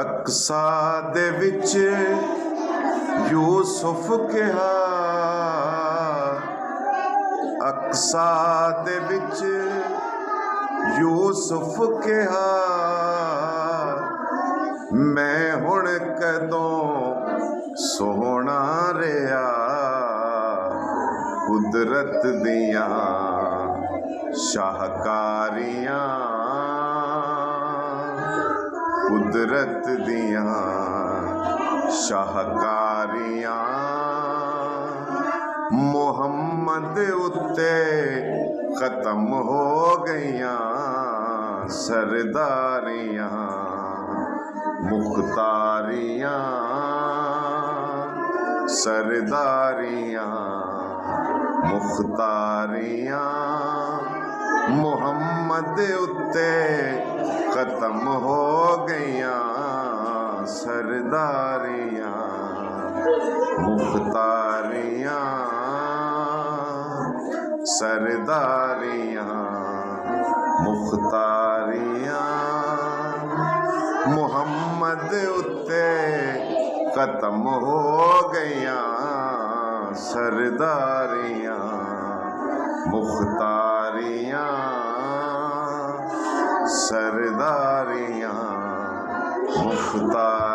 ਅਕਸਾ ਦੇ ਵਿੱਚ ਯੂਸੁਫ ਕਿਹਾ, ਅਕਸਾ ਦੇ ਵਿੱਚ ਯੂਸੁਫ ਕਿਹਾ, ਮੈਂ ਹੁਣ ਕਦੋਂ ਸੋਹਣਾ ਰਿਹਾ। ਕੁਦਰਤ ਦੀਆਂ ਸ਼ਾਹਕਾਰੀਆਂ, ਕੁਦਰਤ ਦੀਆਂ ਸ਼ਾਹਕਾਰੀਆਂ, ਮੁਹੰਮਦ ਉੱਤੇ ਖਤਮ ਹੋ ਗਈਆਂ। ਸਰਦਾਰੀਆਂ ਮੁਖਤਾਰੀਆਂ, ਸਰਦਾਰੀਆਂ ਮੁਖਤਾਰੀਆਂ, ਮੁਹੰਮਦ ਉੱਤੇ ਖਤਮ ਹੋ ਗਈਆਂ। ਸਰਦਾਰੀਆਂ ਮੁਖਤਾਰੀਆਂ, ਸਰਦਾਰੀਆਂ ਮੁਖਤਾਰੀਆਂ, ਮੁਹੰਮਦ ਉੱਤੇ ਖਤਮ ਹੋ ਗਈਆਂ। ਸਰਦਾਰੀਆਂ ਮੁਖਤਾਰੀਆਂ, ਸਰਦਾਰੀਆਂ ਮੁਖਤਾਰ